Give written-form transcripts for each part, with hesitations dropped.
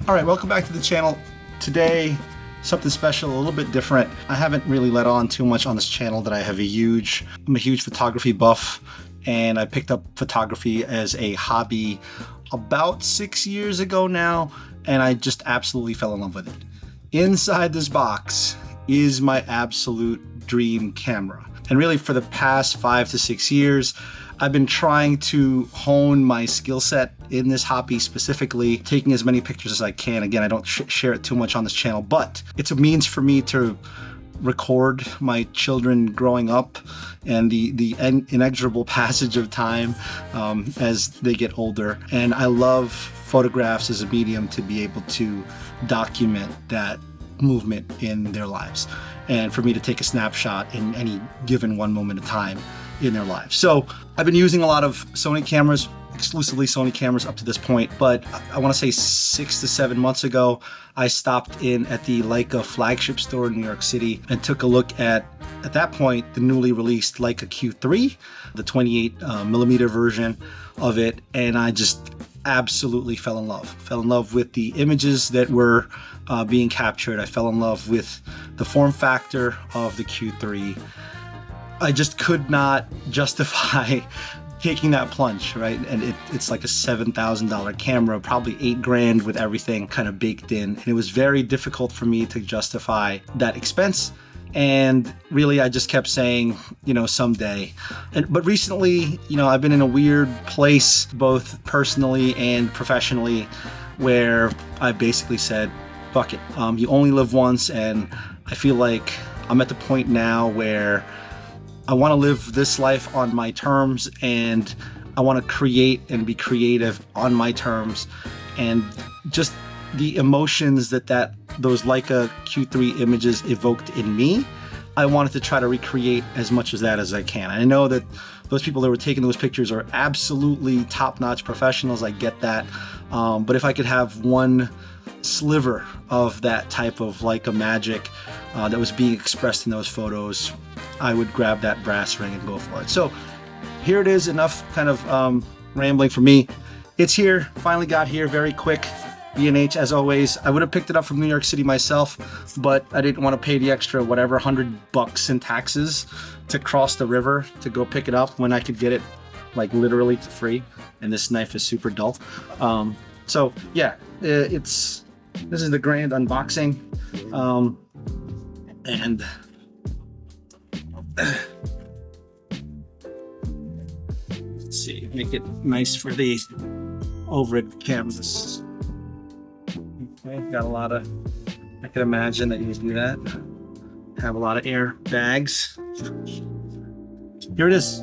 All right, welcome back to the channel. Today, something special, a little bit different. I haven't really let on too much on this channel that I'm a huge photography buff, and I picked up photography as a hobby about 6 years ago now, and I just absolutely fell in love with it. Inside this box is my absolute dream camera. And really for the past 5 to 6 years, I've been trying to hone my skill set in this hobby, specifically taking as many pictures as I can. Again, I don't share it too much on this channel, but it's a means for me to record my children growing up and the inexorable passage of time as they get older. And I love photographs as a medium to be able to document that movement in their lives, and for me to take a snapshot in any given one moment of time in their lives. So I've been using a lot of Sony cameras, exclusively Sony cameras up to this point, but I want to say 6 to 7 months ago, I stopped in at the Leica flagship store in New York City and took a look at that point, the newly released Leica Q3, the 28 millimeter version of it, and I just absolutely fell in love with the images that were being captured. I fell in love with the form factor of the Q3. I just could not justify taking that plunge, right? And it's like a $7,000 camera, probably $8,000 with everything kind of baked in. And it was very difficult for me to justify that expense. And really, I just kept saying, someday. But recently, I've been in a weird place, both personally and professionally, where I basically said, fuck it. You only live once. And I feel like I'm at the point now where I want to live this life on my terms, and I want to create and be creative on my terms. And just the emotions that those Leica Q3 images evoked in me, I wanted to try to recreate as much of that as I can. I know that those people that were taking those pictures are absolutely top-notch professionals. I get that. But if I could have one sliver of that type of Leica magic that was being expressed in those photos, I would grab that brass ring and go for it. So here it is, enough kind of rambling for me. It's here, finally got here, very quick. B&H, as always. I would have picked it up from New York City myself, but I didn't want to pay the extra $100 in taxes to cross the river to go pick it up when I could get it like literally for free. And this knife is super dull. So yeah, this is the grand unboxing. And let's see, make it nice for the overhead cameras. Okay, got a lot of, I can imagine that you do that. Have a lot of air bags. Here it is.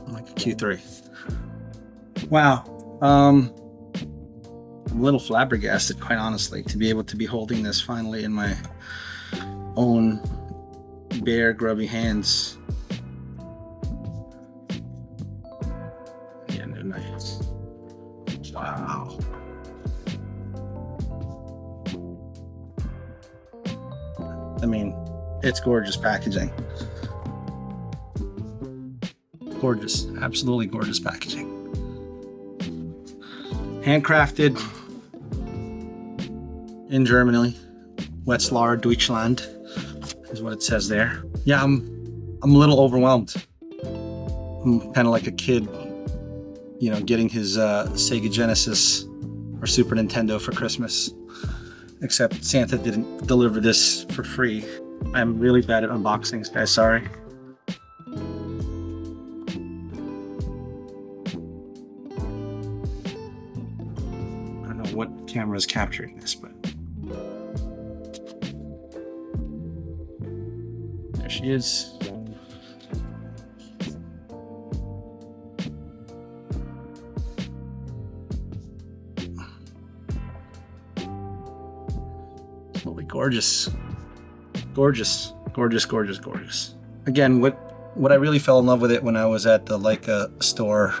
Like a Q3. Wow. I'm a little flabbergasted, quite honestly, to be able to be holding this finally in my own bare, grubby hands. Yeah, no, nice. Wow. I mean, it's gorgeous packaging. Gorgeous, absolutely gorgeous packaging. Handcrafted in Germany, Wetzlar, Deutschland is what it says there. Yeah, I'm a little overwhelmed. I'm kind of like a kid, getting his Sega Genesis or Super Nintendo for Christmas. Except Santa didn't deliver this for free. I'm really bad at unboxings, guys, sorry. I don't know what camera is capturing this, but there she is. Absolutely gorgeous. Gorgeous, gorgeous, gorgeous, gorgeous. Again, what I really fell in love with it when I was at the Leica store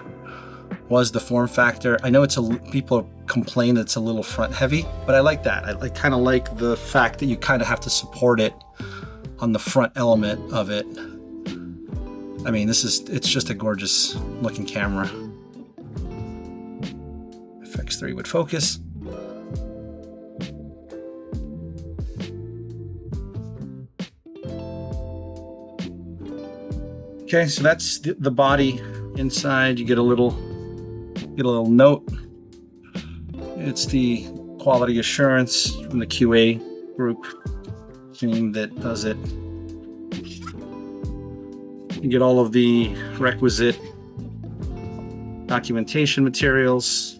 was the form factor. I know people complain that it's a little front heavy, but I like that. I kind of like the fact that you kind of have to support it on the front element of it. I mean, it's just a gorgeous looking camera. FX3 would focus. Okay, so that's the body. Inside you get a little note. It's the quality assurance from the QA group team that does it. You get all of the requisite documentation materials.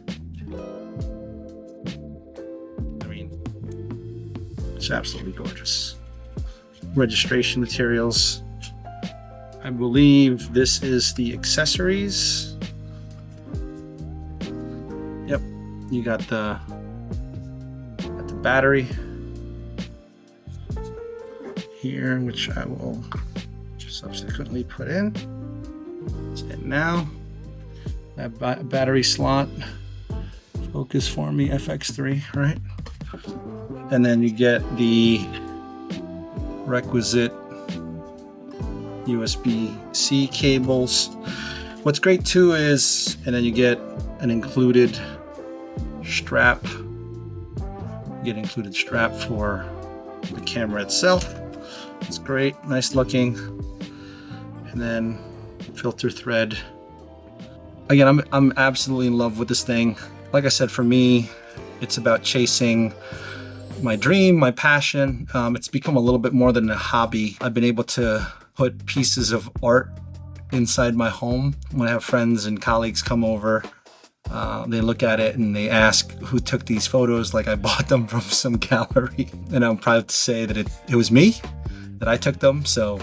I mean, it's absolutely gorgeous. Registration materials. I believe this is the accessories. Yep, you got the battery here, which I will subsequently put in. It's in now. That battery slot. Focus for me, FX3, right? And then you get the requisite USB-C cables. What's great too is, and then you get an included strap. You get an included strap for the camera itself. It's great, nice looking. And then filter thread. Again, I'm absolutely in love with this thing. Like I said, for me, it's about chasing my dream, my passion. It's become a little bit more than a hobby. I've been able to put pieces of art inside my home. When I have friends and colleagues come over, they look at it and they ask who took these photos, like I bought them from some gallery. And I'm proud to say that it was me, that I took them. So,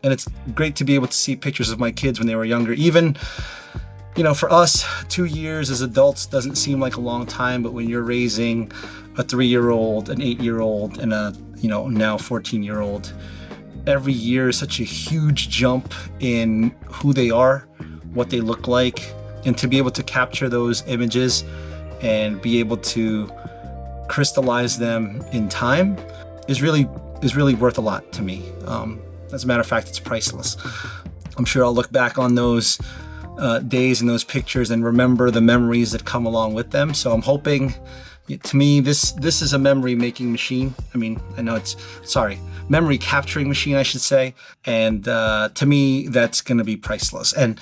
and it's great to be able to see pictures of my kids when they were younger. Even, you know, for us, 2 years as adults doesn't seem like a long time, but when you're raising a 3-year-old, an 8-year-old, and a, you know, now 14-year-old, every year is such a huge jump in who they are, what they look like, and to be able to capture those images and be able to crystallize them in time is really worth a lot to me. As a matter of fact, it's priceless. I'm sure I'll look back on those days and those pictures and remember the memories that come along with them. So I'm hoping, to me, this is a memory making machine. I mean, I know memory capturing machine, I should say. And to me, that's going to be priceless. And,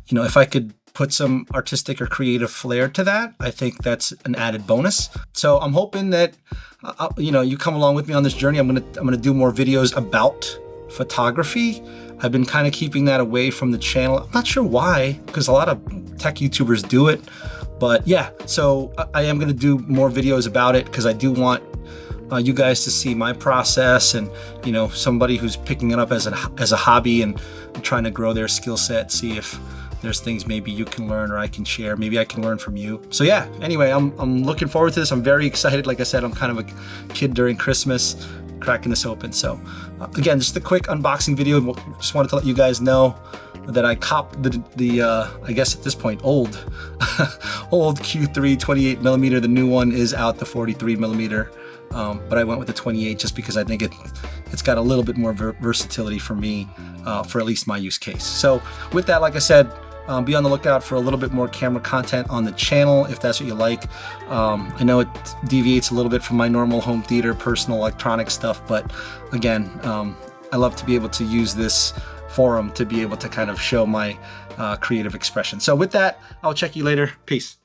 you know, if I could put some artistic or creative flair to that, I think that's an added bonus. So I'm hoping that, you know, you come along with me on this journey. I'm gonna do more videos about photography. I've been kind of keeping that away from the channel. I'm not sure why, because a lot of tech YouTubers do it. But yeah, so I am gonna do more videos about it because I do want you guys to see my process, and, you know, somebody who's picking it up as a hobby and trying to grow their skill set, see if there's things maybe you can learn or I can share. Maybe I can learn from you. So yeah, anyway, I'm looking forward to this. I'm very excited. Like I said, I'm kind of a kid during Christmas, cracking this open. So again, just a quick unboxing video. Just wanted to let you guys know that I copped the I guess at this point, old Q3 28mm. The new one is out, the 43mm. But I went with the 28 just because I think it's got a little bit more versatility for me, for at least my use case. So with that, like I said, be on the lookout for a little bit more camera content on the channel if that's what you like. I know it deviates a little bit from my normal home theater, personal electronic stuff, but again, I love to be able to use this forum to be able to kind of show my creative expression. So with that, I'll check you later. Peace.